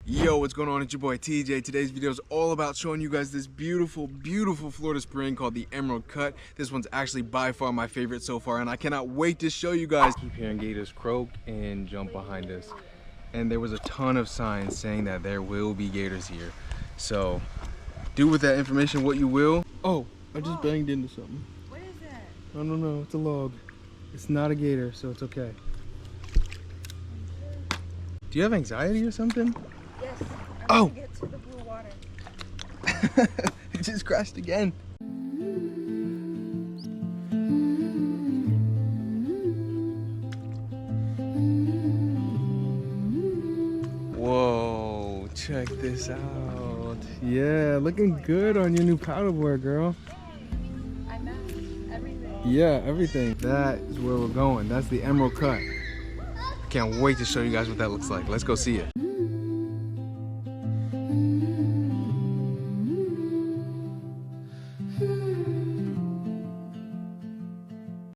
Yo, what's going on? It's your boy TJ. Today's video is all about showing you guys this beautiful, beautiful Florida spring called the Emerald Cut. This one's actually by far my favorite so far, and I cannot wait to show you guys. Keep hearing gators croak and jump behind us. And there was a ton of signs saying that there will be gators here. So, do with that information what you will. Oh, I just banged into something. What is that? I don't know, it's a log. It's not a gator, so it's okay. Do you have anxiety or something? Yes. Oh! Get to the blue water. It just crashed again. Whoa, check this out. Yeah, looking good on your new paddleboard, girl. I matched everything. Yeah, everything. That is where we're going. That's the Emerald Cut. Can't wait to show you guys what that looks like. Let's go see it.